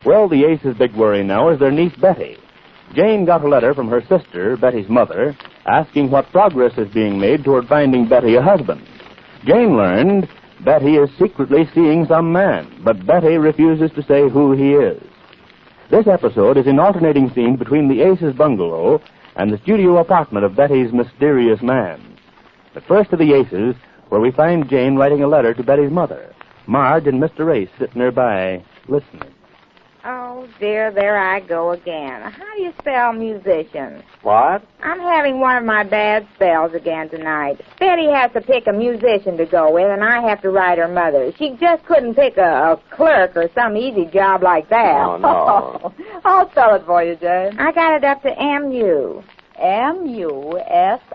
Well, the Ace's big worry now is their niece, Betty. Jane got a letter from her sister, Betty's mother, asking what progress is being made toward finding Betty a husband. Jane learned Betty is secretly seeing some man, but Betty refuses to say who he is. This episode is in alternating scenes between the Ace's bungalow and the studio apartment of Betty's mysterious man. But first to the Ace's, where we find Jane writing a letter to Betty's mother. Marge and Mr. Ace sit nearby, listening. Oh, dear, there I go again. How do you spell musician? What? I'm having one of my bad spells again tonight. Betty has to pick a musician to go with, and I have to write her mother. She just couldn't pick a clerk or some easy job like that. Oh, no. I'll spell it for you, Jane. I got it up to M-U. M-U-S-I-C.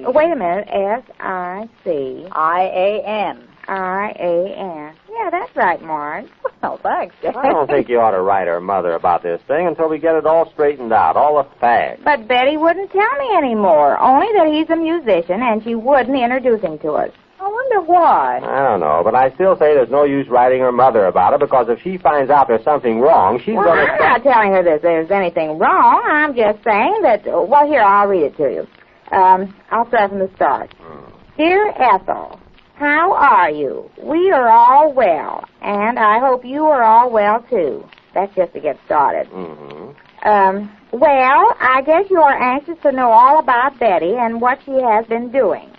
Oh, wait a minute. S-I-C. I-A-N. I-A-N. Yeah, that's right, Marge. Well, thanks, Jane. I don't think you ought to write her mother about this thing until we get it all straightened out, all the facts. But Betty wouldn't tell me anymore, only that he's a musician, and she wouldn't introduce him to us. I wonder why. I don't know, but I still say there's no use writing her mother about it, because if she finds out there's something wrong, she's Well, going to... I'm not telling her that there's anything wrong. I'm just saying that, well, here, I'll read it to you. I'll start from the start. Dear Ethel, how are you? We are all well, and I hope you are all well, too. That's just to get started. Well, I guess you are anxious to know all about Betty and what she has been doing.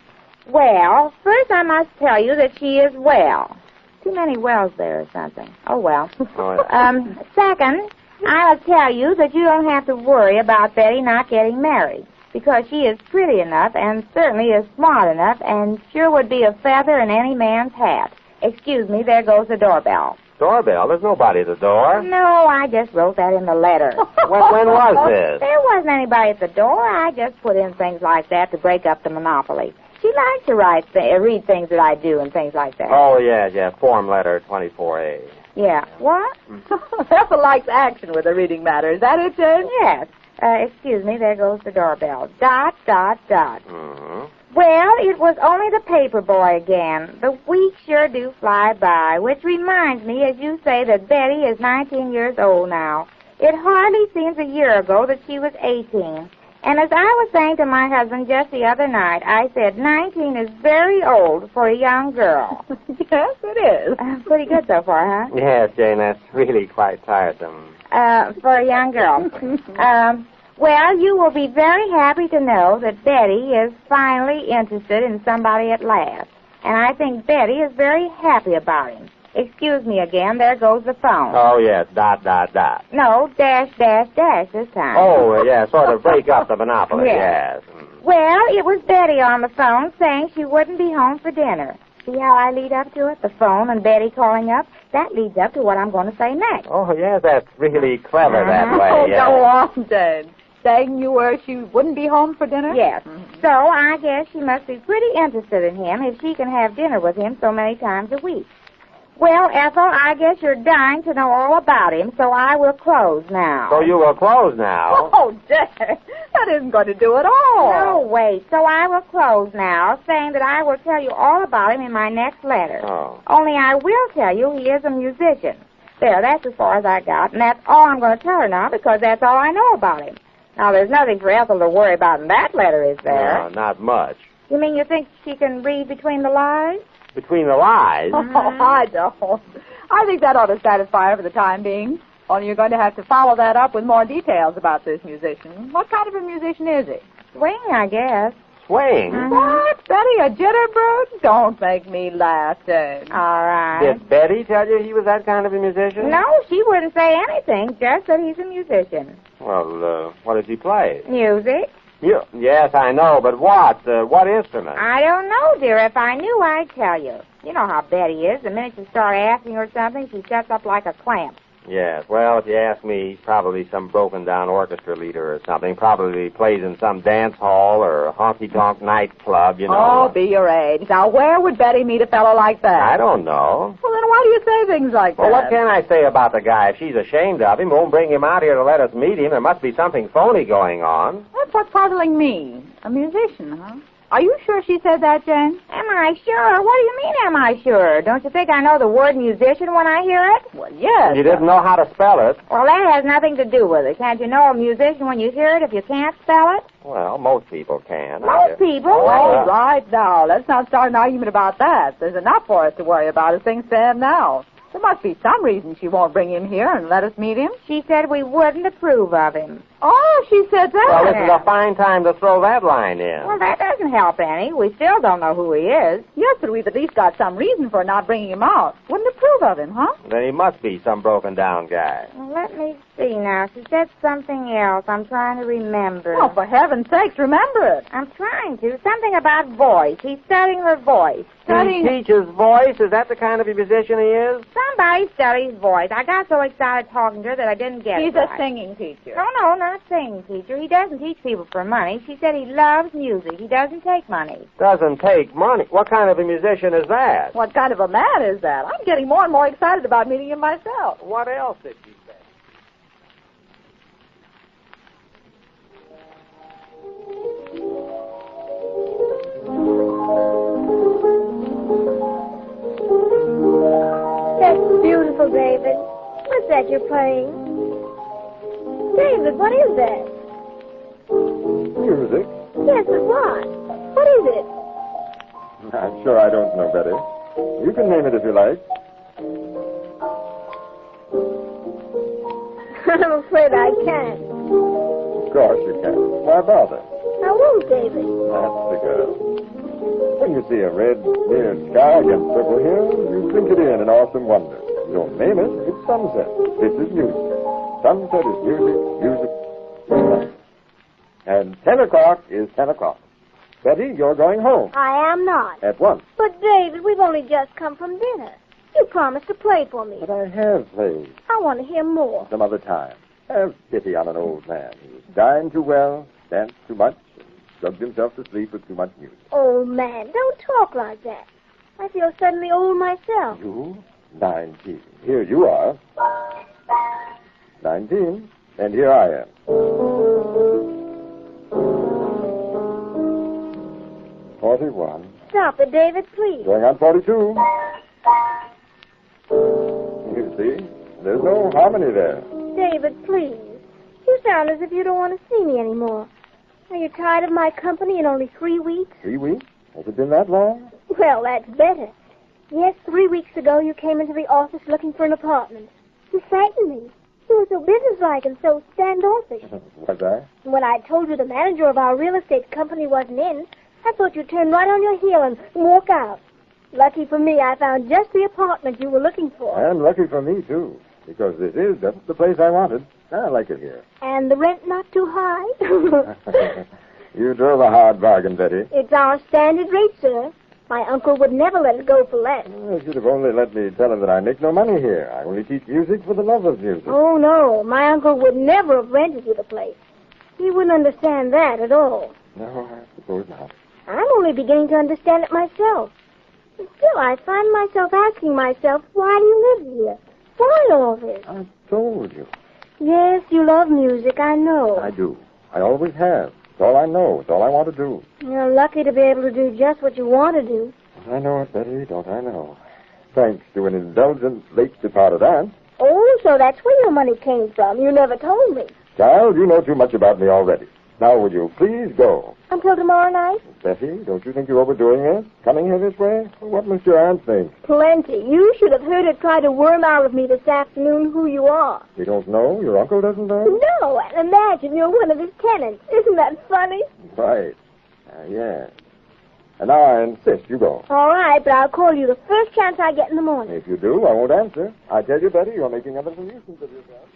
Well, first I must tell you that she is well. Too many wells there or something. Oh, well. Second, I must tell you that you don't have to worry about Betty not getting married, because she is pretty enough and certainly is smart enough and sure would be a feather in any man's hat. Excuse me, there goes the doorbell. Doorbell? There's nobody at the door. No, I just wrote that in the letter. When was this? There wasn't anybody at the door. I just put in things like that to break up the monopoly. She likes to read things that I do and things like that. Oh, yeah, form letter 24A. Yeah. What? Ethel likes action with a reading matter. Is that it, Jane? Yes. Excuse me, there goes the doorbell. ... Well, it was only the paper boy again. The weeks sure do fly by, which reminds me, as you say, that Betty is 19 years old now. It hardly seems a year ago that she was 18. And as I was saying to my husband just the other night, I said 19 is very old for a young girl. Yes, it is. Pretty good so far, huh? Yes, Jane, that's really quite tiresome. For a young girl. Well, you will be very happy to know that Betty is finally interested in somebody at last. And I think Betty is very happy about him. Excuse me again, there goes the phone. Oh, yes, ... No, ... this time. Oh, yeah, sort of break up the monopoly, yes. Well, it was Betty on the phone saying she wouldn't be home for dinner. See how I lead up to it? The phone and Betty calling up. That leads up to what I'm going to say next. Oh, yes, that's really clever that way. Oh, yes. go on, Jane. Saying she wouldn't be home for dinner? Yes. So I guess she must be pretty interested in him if she can have dinner with him so many times a week. Well, Ethel, I guess you're dying to know all about him, so I will close now. So you will close now? Oh, Jane, that isn't going to do it all. No, wait. So I will close now, saying that I will tell you all about him in my next letter. Oh. Only I will tell you he is a musician. There, that's as far as I got, and that's all I'm going to tell her now, because that's all I know about him. Now, there's nothing for Ethel to worry about in that letter, is there? No, not much. You mean you think she can read between the lines? Between the lies? Oh, I don't. I think that ought to satisfy her for the time being. Only you're going to have to follow that up with more details about this musician. What kind of a musician is he? Swing, I guess. Swing? What? Betty, a jitterbird? Don't make me laugh, Jane. All right. Did Betty tell you he was that kind of a musician? No, she wouldn't say anything, just that he's a musician. Well, what does he play? Music. Yes, I know, but what? What instrument? I don't know, dear. If I knew, I'd tell you. You know how Betty is. The minute you start asking her something, she shuts up like a clamp. Yes, well, if you ask me, he's probably some broken-down orchestra leader or something. Probably plays in some dance hall or a honky-tonk nightclub, you know. Oh, be your age. Now, where would Betty meet a fellow like that? I don't know. Well, then why do you say things like that? Well, what can I say about the guy? If she's ashamed of him, won't bring him out here to let us meet him, there must be something phony going on. That's what's puzzling me. A musician, huh? Are you sure she said that, Jane? Am I sure? What do you mean, am I sure? Don't you think I know the word musician when I hear it? Well, yes. You didn't know how to spell it. Well, that has nothing to do with it. Can't you know a musician when you hear it if you can't spell it? Well, most people can. Most people? All right, now, let's not start an argument about that. There's enough for us to worry about as things stand now. There must be some reason she won't bring him here and let us meet him. She said we wouldn't approve of him. Oh, she said that? Well, this is a fine time to throw that line in. Well, that doesn't help any. We still don't know who he is. Yes, but we've at least got some reason for not bringing him out. Wouldn't approve of him, huh? Then he must be some broken-down guy. Well, let me see now. She said something else. I'm trying to remember. Oh, for heaven's sakes, remember it. I'm trying to. Something about voice. He's studying her voice. He teaches voice? Is that the kind of a musician he is? Somebody studies voice. I got so excited talking to her that I didn't get it. He's right. a singing teacher. No, not singing teacher. He doesn't teach people for money. She said he loves music. He doesn't take money. Doesn't take money. What kind of a musician is that? What kind of a man is that? I'm getting more and more excited about meeting him myself. What else did she say? That's beautiful, David. What's that you're playing? David, what is that? Music? Yes, but what? What is it? I'm sure I don't know, Betty. You can name it if you like. I'm afraid I can't. Of course you can. Why bother? I won't, David. That's the girl. When you see a red, clear sky against purple hills, you drink it in awesome wonder. You don't name it, it's sunset. This is music. Sunset is music, music is sunset. And 10 o'clock is 10 o'clock. Betty, you're going home. I am not. At once. But, David, we've only just come from dinner. You promised to play for me. But I have played. I want to hear more. Some other time. Have pity on an old man who's dined too well, danced too much, and drugged himself to sleep with too much music. Oh, man, don't talk like that. I feel suddenly old myself. You? 19. Here you are. 19. And here I am. 41. Stop it, David, please. Going on 42. You see, there's no harmony there. David, please. You sound as if you don't want to see me anymore. Are you tired of my company in only 3 weeks? 3 weeks? Has it been that long? Well, that's better. Yes, 3 weeks ago you came into the office looking for an apartment. You frightened me. You were so businesslike and so standoffish. Was I? When I told you the manager of our real estate company wasn't in, I thought you'd turn right on your heel and walk out. Lucky for me, I found just the apartment you were looking for. And lucky for me, too, because this is just the place I wanted. I like it here. And the rent not too high? You drove a hard bargain, Betty. It's our standard rate, sir. My uncle would never let it go for less. You should have only let me tell him that I make no money here. I only teach music for the love of music. Oh, no. My uncle would never have rented you the place. He wouldn't understand that at all. No, I suppose not. I'm only beginning to understand it myself. But still, I find myself asking myself, why do you live here? Why all this? I told you. Yes, you love music, I know. I do. I always have. It's all I know. It's all I want to do. You're lucky to be able to do just what you want to do. I know it, Betty, don't I know? Thanks to an indulgent, late-departed aunt. Oh, so that's where your money came from. You never told me. Child, you know too much about me already. Now, will you please go? Until tomorrow night? Betty, don't you think you're overdoing it? Coming here this way? What must your aunt think? Plenty. You should have heard her try to worm out of me this afternoon who you are. You don't know? Your uncle doesn't know? No, and imagine you're one of his tenants. Isn't that funny? Right. Yes. And now I insist you go. All right, but I'll call you the first chance I get in the morning. If you do, I won't answer. I tell you, Betty, you're making other solutions of yourself.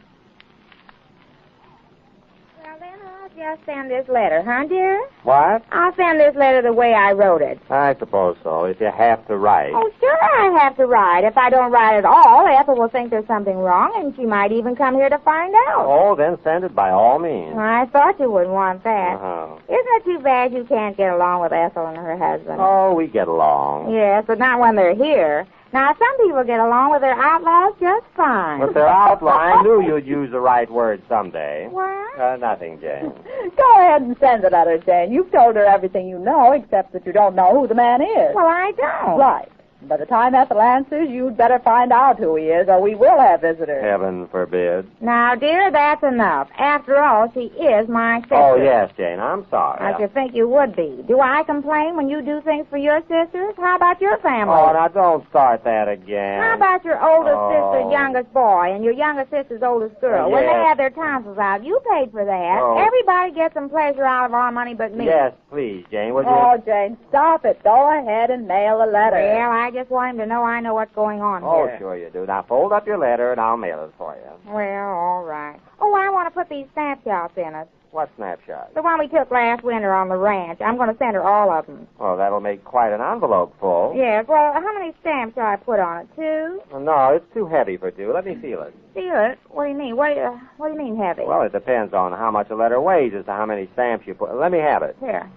Well, then I'll just send this letter, huh, dear? What? I'll send this letter the way I wrote it. I suppose so, if you have to write. Oh, sure I have to write. If I don't write at all, Ethel will think there's something wrong, and she might even come here to find out. Oh, then send it by all means. I thought you wouldn't want that. Uh-huh. Isn't it too bad you can't get along with Ethel and her husband? Oh, we get along. Yes, but not when they're here. Now, some people get along with their outlaws just fine. With their outlaw, I knew you'd use the right word someday. What? Nothing, Jane. Go ahead and send the letter, Jane. You've told her everything you know, except that you don't know who the man is. Well, I don't. Right. By the time Ethel answers, you'd better find out who he is, or we will have visitors. Heaven forbid. Now, dear, that's enough. After all, she is my sister. Oh, yes, Jane, I'm sorry. I should think you would be. Do I complain when you do things for your sisters? How about your family? Oh, now don't start that again. How about your oldest sister's youngest boy and your youngest sister's oldest girl? When they had their tonsils out, you paid for that. Oh. Everybody gets some pleasure out of our money but me. Yes, please, Jane, would you? Oh, Jane, stop it. Go ahead and mail a letter. Well, I just want him to know I know what's going on Oh, here. sure you do. Now, fold up your letter, and I'll mail it for you. Well, all right. Oh, I want to put these snapshots in it. What snapshot? The one we took last winter on the ranch. I'm going to send her all of them. Oh, that'll make quite an envelope full. Yes, well, how many stamps shall I put on it? 2? Well, no, it's too heavy for 2. Let me feel it. Feel it? What do you mean? What do you mean heavy? Well, it depends on how much a letter weighs as to how many stamps you put. Let me have it. Here.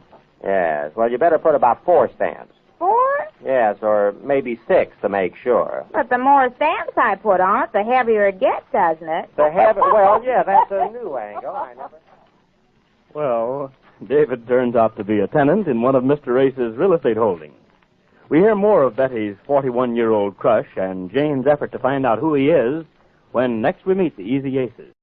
Yes. Well, you better put about 4 stamps. 4? Yes, or maybe 6 to make sure. But the more stamps I put on it, the heavier it gets, doesn't it? The heavy? Well, yeah, that's a new angle. I never... Well, David turns out to be a tenant in one of Mr. Ace's real estate holdings. We hear more of Betty's 41-year-old crush and Jane's effort to find out who he is when next we meet the Easy Aces.